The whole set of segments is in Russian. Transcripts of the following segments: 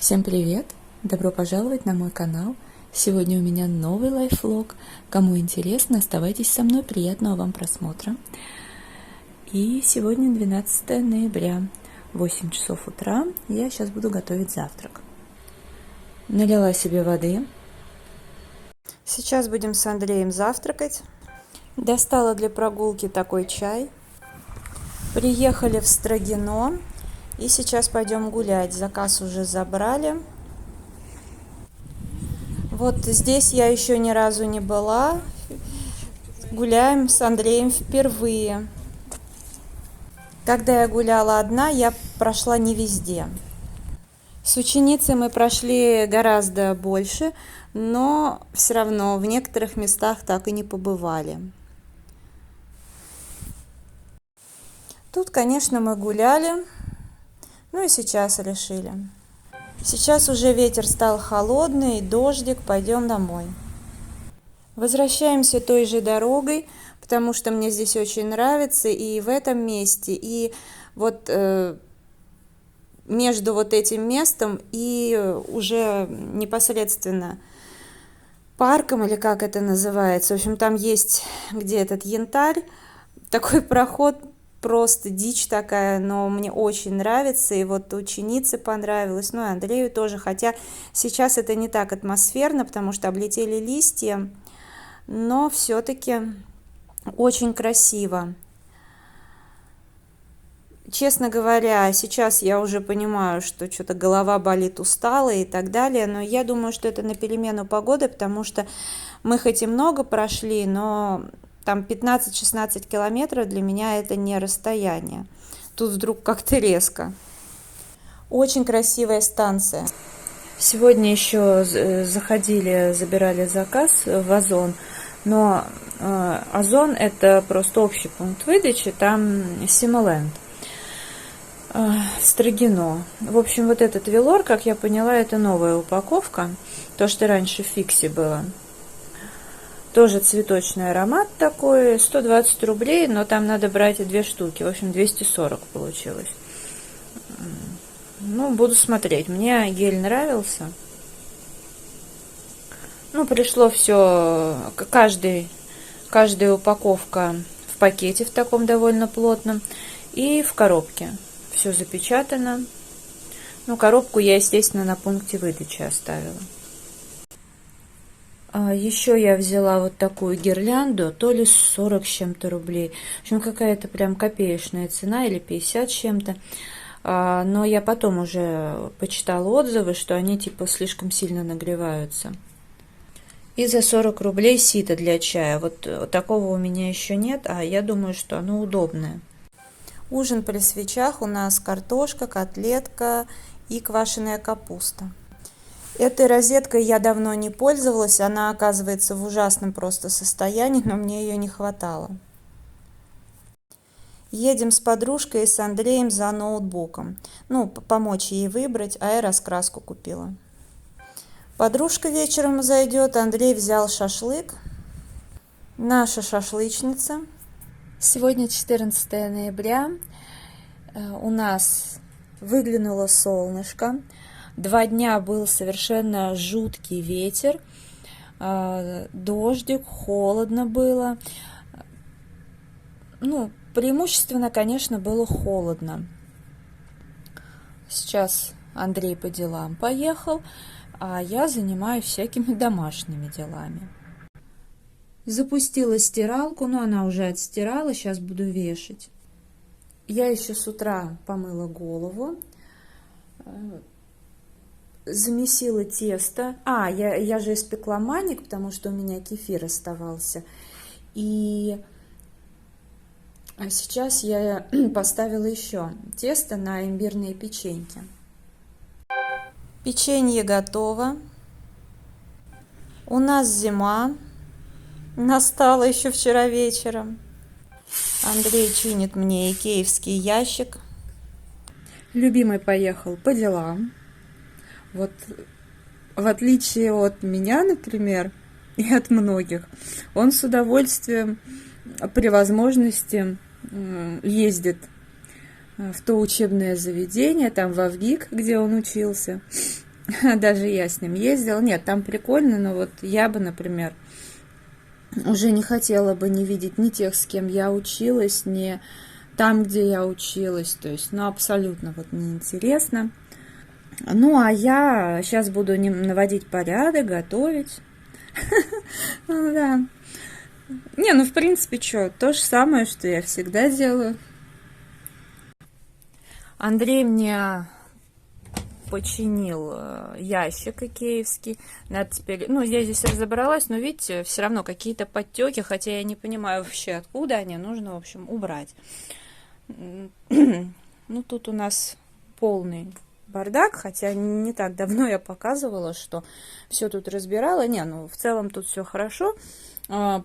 Всем привет! Добро пожаловать на мой канал. Сегодня у меня новый лайфвлог. Кому интересно, оставайтесь со мной. Приятного вам просмотра. И сегодня 12 ноября, 8 часов утра. Я сейчас буду готовить завтрак. Налила себе воды. Сейчас будем с Андреем завтракать. Достала для прогулки такой чай. Приехали в Строгино. И сейчас пойдем гулять. Заказ уже забрали. Вот здесь я еще ни разу не была. Гуляем с Андреем впервые. Когда я гуляла одна, я прошла не везде. С ученицей мы прошли гораздо больше, но все равно в некоторых местах так и не побывали. Тут, конечно, мы гуляли. Ну и сейчас решили. Сейчас уже ветер стал холодный, дождик, пойдем домой. Возвращаемся той же дорогой, потому что мне здесь очень нравится и в этом месте, и вот между вот этим местом и уже непосредственно парком, или как это называется. В общем, там есть где этот янтарь, такой проход. Просто дичь такая, но мне очень нравится, и вот ученице понравилось, ну и Андрею тоже, хотя сейчас это не так атмосферно, потому что облетели листья, но все-таки очень красиво. Честно говоря, сейчас я уже понимаю, что что-то голова болит, устала и так далее, но я думаю, что это на перемену погоды, потому что мы хоть и много прошли, но там 15-16 километров для меня это не расстояние. Тут вдруг как-то резко. Очень красивая станция. Сегодня еще заходили, забирали заказ в Озон, но Озон это просто общий пункт выдачи, там Симоленд, Строгино. В общем, вот этот велор, как я поняла, это новая упаковка, то, что раньше в Фиксе было. Тоже цветочный аромат такой, 120 рублей, но там надо брать 2 штуки, в общем 240 получилось. Ну, буду смотреть, мне гель нравился. Ну, пришло все, каждая упаковка в пакете в таком довольно плотном и в коробке. Все запечатано. Ну, коробку я, естественно, на пункте выдачи оставила. Еще я взяла вот такую гирлянду, то ли 40 с чем-то рублей. В общем, какая-то прям копеечная цена, или 50 с чем-то. Но я потом уже почитала отзывы, что они типа слишком сильно нагреваются. И за 40 рублей сито для чая. Вот такого у меня еще нет, а я думаю, что оно удобное. Ужин при свечах у нас картошка, котлетка и квашеная капуста. Этой розеткой я давно не пользовалась, она оказывается в ужасном просто состоянии, но мне ее не хватало. Едем с подружкой и с Андреем за ноутбуком. Ну, помочь ей выбрать, а я раскраску купила. Подружка вечером зайдет, Андрей взял шашлык. Наша шашлычница. Сегодня 14 ноября. У нас выглянуло солнышко. 2 дня был совершенно жуткий ветер, дождик, холодно было. Ну, преимущественно, конечно, было холодно. Сейчас Андрей по делам поехал, а я занимаюсь всякими домашними делами. Запустила стиралку, но она уже отстирала, сейчас буду вешать. Я еще с утра помыла голову. Замесила тесто. Я же испекла маник, потому что у меня кефир оставался. И сейчас я поставила еще тесто на имбирные печеньки. Печенье готово. У нас зима. Настала еще вчера вечером. Андрей чинит мне икеевский ящик. Любимый поехал по делам. Вот в отличие от меня, например, и от многих, он с удовольствием при возможности ездит в то учебное заведение, там в ВГИК, где он учился, Даже я с ним ездила. Нет, там прикольно, но вот я бы, например, уже не хотела бы не видеть ни тех, с кем я училась, ни там, где я училась. То есть, ну, абсолютно вот неинтересно. Ну, а я сейчас буду наводить порядок, готовить. Ну, да. Не, ну, в принципе, что, то же самое, что я всегда делаю. Андрей мне починил ящик икеевский. Надо теперь... Ну, я здесь разобралась, но, видите, все равно какие-то подтеки, хотя я не понимаю вообще, откуда они, нужно, в общем, убрать. Ну, тут у нас полный бардак, хотя не так давно я показывала, что все тут разбирала. Не, ну, в целом тут все хорошо.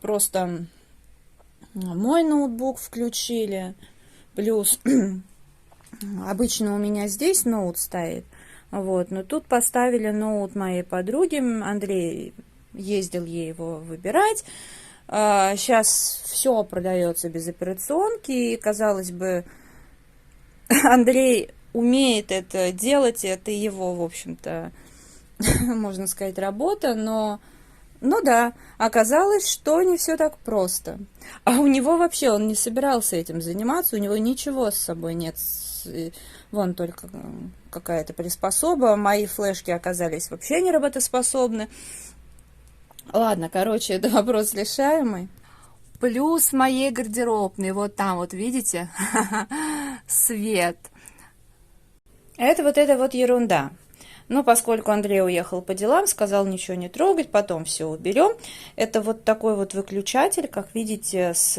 Просто мой ноутбук включили, плюс обычно у меня здесь ноут стоит, вот, но тут поставили ноут моей подруги, Андрей ездил ей его выбирать. Сейчас все продается без операционки, и, казалось бы, Андрей умеет это делать, и это его, в общем-то, можно сказать, работа, но, ну да, оказалось, что не все так просто. А у него вообще, он не собирался этим заниматься, у него ничего с собой нет, вон только какая-то приспособа, мои флешки оказались вообще не работоспособны. Ладно, короче, это вопрос решаемый. Плюс моей гардеробной, вот там вот, видите, свет. Это вот ерунда. Но поскольку Андрей уехал по делам, сказал ничего не трогать, потом все уберем. Это вот такой вот выключатель, как видите, с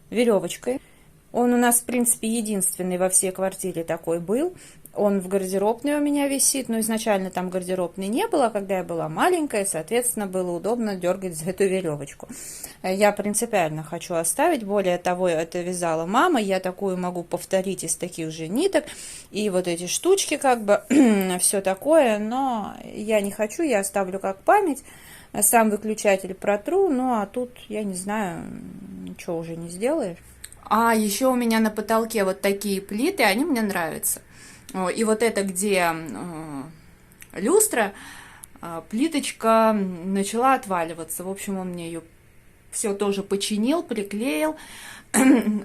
веревочкой. Он у нас, в принципе, единственный во всей квартире такой был. Он в гардеробной у меня висит, но изначально там гардеробной не было, когда я была маленькая, соответственно, было удобно дергать за эту веревочку. Я принципиально хочу оставить, более того, это вязала мама, я такую могу повторить из таких же ниток, и вот эти штучки, как бы, все такое, но я не хочу, я оставлю как память, сам выключатель протру, ну, а тут, я не знаю, ничего уже не сделаешь. А еще у меня на потолке вот такие плиты, они мне нравятся. И вот это, где люстра, плиточка начала отваливаться. В общем, он мне ее все тоже починил, приклеил.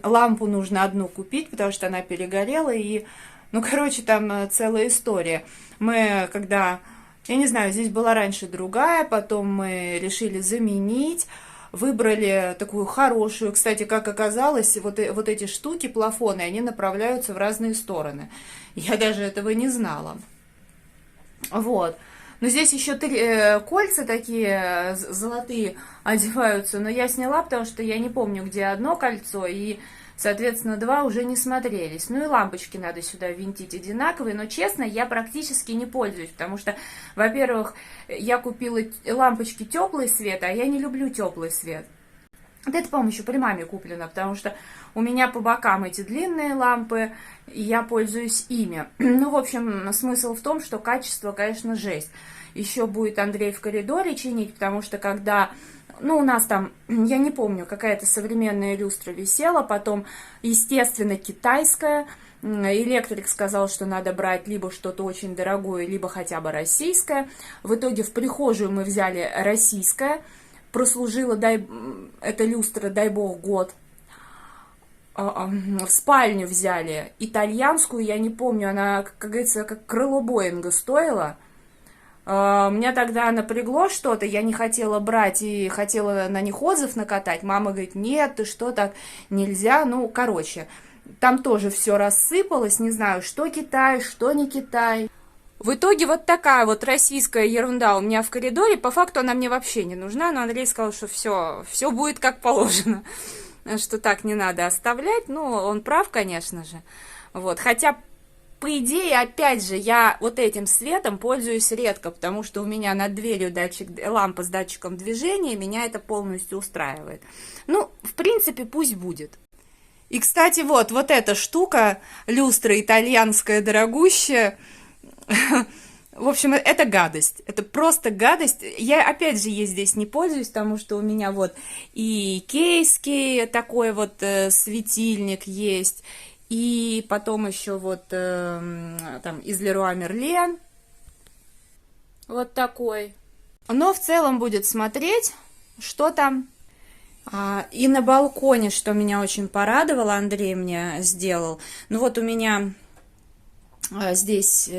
Лампу нужно одну купить, потому что она перегорела. И, ну, короче, там целая история. Мы, когда, я не знаю, здесь была раньше другая, потом мы решили заменить. Выбрали такую хорошую. Кстати, как оказалось, вот эти штуки, плафоны, они направляются в разные стороны. Я даже этого не знала. Вот. Но здесь еще кольца такие золотые одеваются, но я сняла, потому что я не помню, где одно кольцо, и, соответственно, два уже не смотрелись. Ну и лампочки надо сюда винтить одинаковые, но, честно, я практически не пользуюсь, потому что, во-первых, я купила лампочки теплый свет, а я не люблю теплый свет. Вот это, по-моему, еще при маме куплено, потому что у меня по бокам эти длинные лампы, и я пользуюсь ими. Ну, в общем, смысл в том, что качество, конечно, жесть. Еще будет Андрей в коридоре чинить, потому что когда... Ну, у нас там, я не помню, какая-то современная люстра висела, потом, естественно, китайская. Электрик сказал, что надо брать либо что-то очень дорогое, либо хотя бы российское. В итоге в прихожую мы взяли российское. Прослужила эта люстра, дай бог, год. В спальню взяли итальянскую, я не помню, она, как говорится, как крыло Боинга стоила. Меня тогда напрягло что-то, я не хотела брать и хотела на них отзыв накатать. Мама говорит, нет, ты что, так нельзя. Ну, короче, там тоже все рассыпалось, не знаю, что Китай, что не Китай. В итоге вот такая вот российская ерунда у меня в коридоре. По факту она мне вообще не нужна, но Андрей сказал, что все будет как положено, что так не надо оставлять. Ну, он прав, конечно же. Вот. Хотя, по идее, опять же, я вот этим светом пользуюсь редко, потому что у меня над дверью лампа с датчиком движения, меня это полностью устраивает. Ну, в принципе, пусть будет. И, кстати, вот эта штука, люстра итальянская, дорогущая, в общем, это гадость. Это просто гадость. Я, опять же, ей здесь не пользуюсь, потому что у меня вот и икейский такой вот светильник есть, и потом еще вот там из Леруа Мерлен Вот такой. Но в целом будет смотреть, что там. И на балконе, что меня очень порадовало, Андрей мне сделал. Ну вот у меня здесь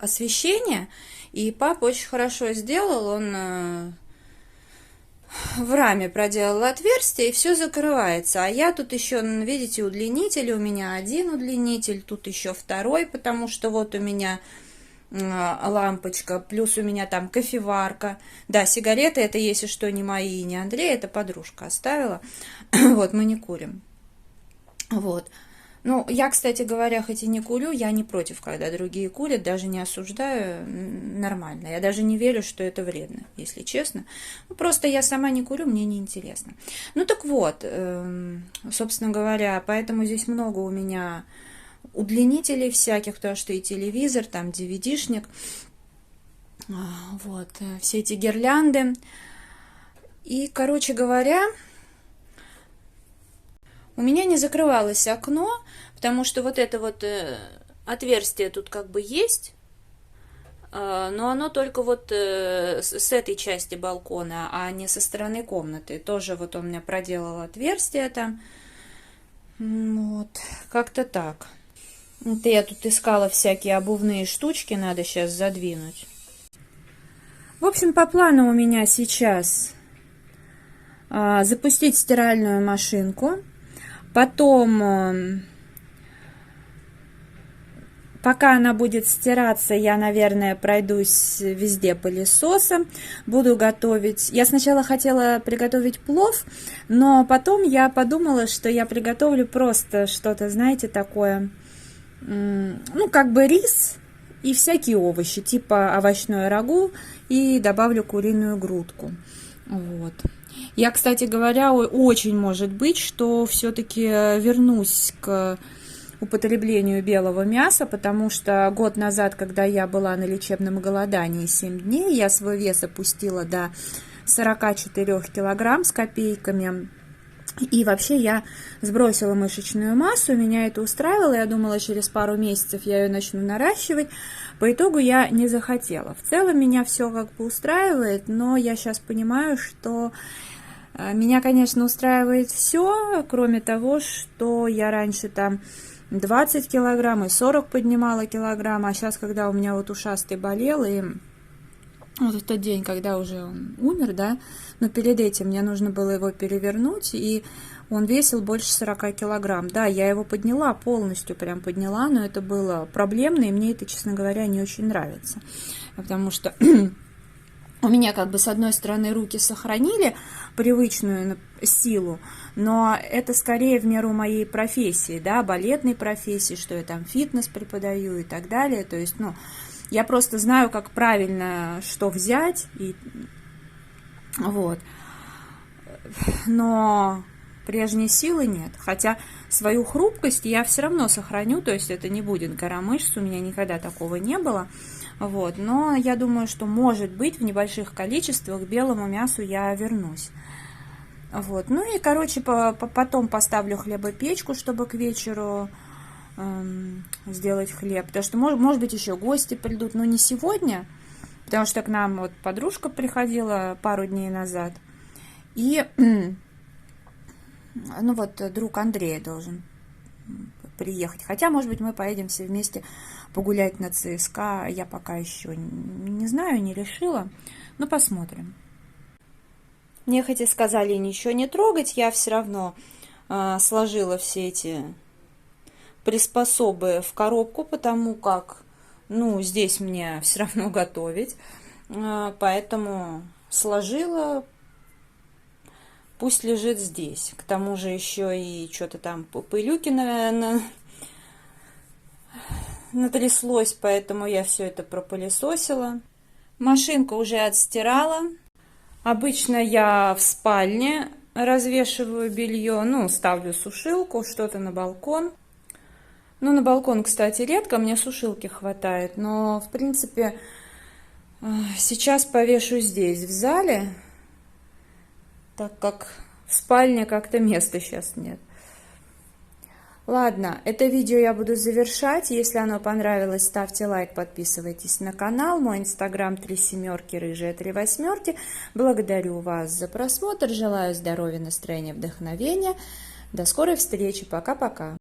освещение, и папа очень хорошо сделал. Он в раме проделал отверстие, и все закрывается. А я тут еще, видите, удлинитель. У меня один удлинитель, тут еще второй, потому что вот у меня лампочка, плюс у меня там кофеварка. Да, сигареты это, если что, не мои и не Андрея, это подружка оставила. Вот, мы не курим. Вот. Ну, я, кстати говоря, хоть и не курю, я не против, когда другие курят, даже не осуждаю, нормально. Я даже не верю, что это вредно, если честно. Ну, просто я сама не курю, мне не интересно. Ну, так вот, собственно говоря, поэтому здесь много у меня удлинителей всяких, потому что и телевизор, там DVD-шник, вот, все эти гирлянды. И, короче говоря, у меня не закрывалось окно, потому что вот это вот отверстие тут как бы есть, но оно только вот с этой части балкона, а не со стороны комнаты. Тоже вот он мне проделал отверстие там. Вот, как-то так. Это я тут искала всякие обувные штучки, надо сейчас задвинуть. В общем, по плану у меня сейчас запустить стиральную машинку. Потом, пока она будет стираться, я, наверное, пройдусь везде пылесосом. Буду готовить. Я сначала хотела приготовить плов, но потом я подумала, что я приготовлю просто что-то, знаете, такое, ну, как бы рис и всякие овощи, типа овощное рагу, и добавлю куриную грудку. Вот. Я, кстати говоря, очень может быть, что все-таки вернусь к употреблению белого мяса, потому что год назад, когда я была на лечебном голодании 7 дней, я свой вес опустила до 44 килограмм с копейками. И вообще я сбросила мышечную массу, меня это устраивало, я думала, через пару месяцев я ее начну наращивать. По итогу я не захотела. В целом меня все как бы устраивает, но я сейчас понимаю, что меня, конечно, устраивает все, кроме того, что я раньше там 20 килограмм и 40 поднимала килограмм, а сейчас, когда у меня вот ушастый болел, и вот в тот день, когда уже он умер, да, но перед этим мне нужно было его перевернуть, и он весил больше 40 килограмм. Да, я его подняла, полностью прям подняла, но это было проблемно, и мне это, честно говоря, не очень нравится. Потому что у меня как бы с одной стороны руки сохранили привычную силу, но это скорее в меру моей профессии, да, балетной профессии, что я там фитнес преподаю и так далее. То есть, ну, я просто знаю, как правильно что взять, и вот. Но прежней силы нет. Хотя свою хрупкость я все равно сохраню, то есть это не будет гора мышц, у меня никогда такого не было. Вот. Но я думаю, что, может быть, в небольших количествах к белому мясу я вернусь. Вот. Ну и, короче, потом поставлю хлебопечку, чтобы к вечеру сделать хлеб. Потому что, может быть, еще гости придут, но не сегодня, потому что к нам вот подружка приходила пару дней назад. И, ну вот, друг Андрея должен приехать. Хотя, может быть, мы поедем все вместе погулять на ЦСКА. Я пока еще не знаю, не решила. Но посмотрим. Мне хоть и сказали ничего не трогать, я все равно сложила все эти приспособы в коробку, потому как, ну, здесь мне все равно готовить. Поэтому сложила, пусть лежит здесь. К тому же еще и что-то там пылюки натряслось, поэтому я все это пропылесосила. Машинку уже отстирала. Обычно я в спальне развешиваю белье, ну, ставлю сушилку, что-то на балкон. Ну, на балкон, кстати, редко, мне сушилки хватает, но, в принципе, сейчас повешу здесь, в зале, так как в спальне как-то места сейчас нет. Ладно, это видео я буду завершать. Если оно понравилось, ставьте лайк, подписывайтесь на канал. Мой инстаграм 3 семерки, рыжая 3 восьмерки. Благодарю вас за просмотр. Желаю здоровья, настроения, вдохновения. До скорой встречи. Пока-пока.